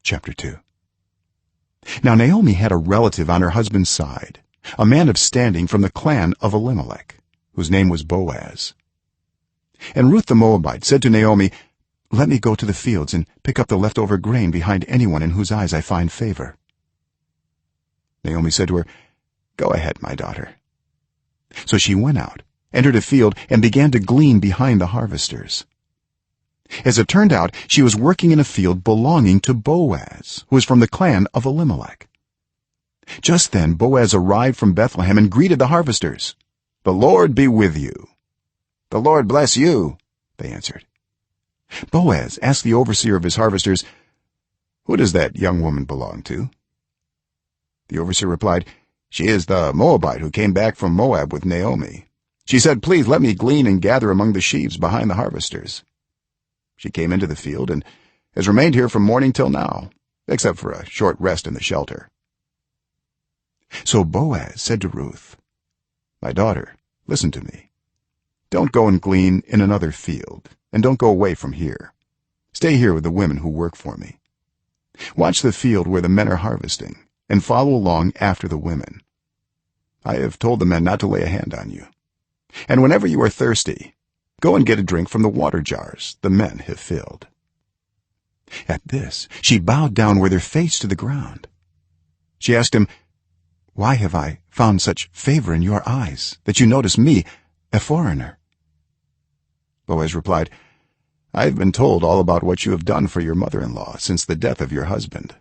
Chapter 2. Now Naomi had a relative on her husband's side, a man of standing from the clan of Elimelech, whose name was Boaz. And Ruth the Moabite said to Naomi, "Let me go to the fields and pick up the leftover grain behind anyone in whose eyes I find favor." Naomi said to her, "Go ahead, my daughter." So she went out, entered a field, and began to glean behind the harvesters. As it turned out, she was working in a field belonging to Boaz, who was from the clan of Elimelech. Just then Boaz arrived from Bethlehem and greeted the harvesters. "The Lord be with you." "The Lord bless you," they answered. Boaz asked the overseer of his harvesters, "Who does that young woman belong to?" The overseer replied, "She is the Moabite who came back from Moab with Naomi. She said, 'Please let me glean and gather among the sheaves behind the harvesters.' She came into the field and has remained here from morning till now, except for a short rest in the shelter." So Boaz said to Ruth, "My daughter, listen to me. Don't go and glean in another field, and don't go away from here. Stay here with the women who work for me. Watch the field where the men are harvesting, and follow along after the women. I have told the men not to lay a hand on you. And whenever you are thirsty, go and get a drink from the water jars the men have filled." At this she bowed down with her face to the ground. She asked him, "Why have I found such favor in your eyes that you notice me, a foreigner?" Boaz replied, "I have been told all about what you have done for your mother-in-law since the death of your husband,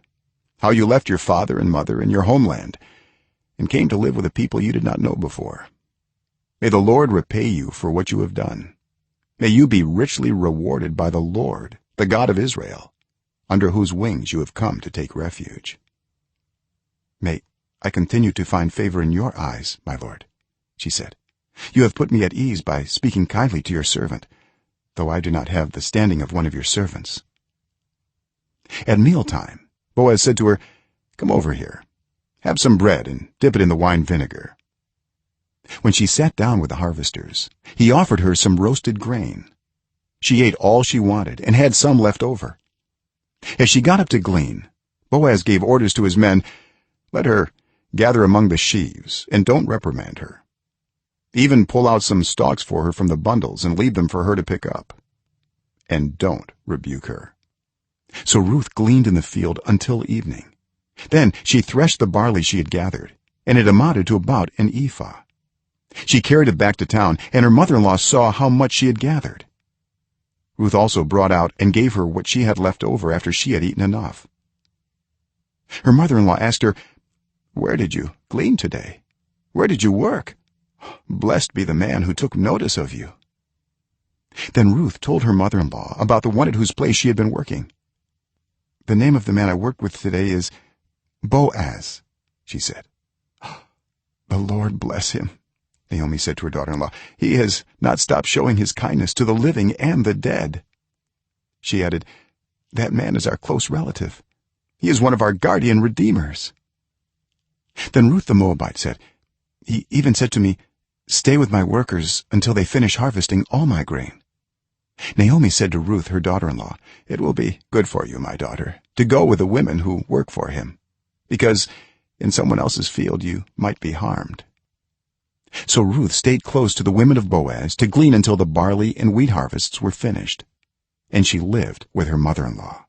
how you left your father and mother and your homeland and came to live with a people you did not know before. May the Lord repay you for what you have done. May you be richly rewarded by the Lord, the God of Israel, under whose wings you have come to take refuge." "May I continue to find favor in your eyes, my lord," she said. "You have put me at ease by speaking kindly to your servant, though I do not have the standing of one of your servants." At mealtime Boaz said to her, "Come over here. Have some bread and dip it in the wine vinegar." When she sat down with the harvesters, he offered her some roasted grain. She ate all she wanted and had some left over. As she got up to glean, Boaz gave orders to his men, "Let her gather among the sheaves, and don't reprimand her. Even pull out some stalks for her from the bundles and leave them for her to pick up. And don't rebuke her." So Ruth gleaned in the field until evening. Then she threshed the barley she had gathered, and it amounted to about an ephah. She carried it back to town, and her mother-in-law saw how much she had gathered. Ruth also brought out and gave her what she had left over after she had eaten enough. Her mother-in-law asked her, "Where did you glean today? Where did you work? Blessed be the man who took notice of you." Then Ruth told her mother-in-law about the one at whose place she had been working. "The name of the man I worked with today is Boaz," she said. "The Lord bless him," Naomi said to her daughter-in-law. "He has not stopped showing his kindness to the living and the dead." She added, "That man is our close relative. He is one of our guardian redeemers." Then Ruth the Moabite said, "He even said to me, 'Stay with my workers until they finish harvesting all my grain.'" Naomi said to Ruth her daughter-in-law, "It will be good for you, my daughter, to go with the women who work for him, because in someone else's field you might be harmed." So Ruth stayed close to the women of Boaz to glean until the barley and wheat harvests were finished, and she lived with her mother-in-law.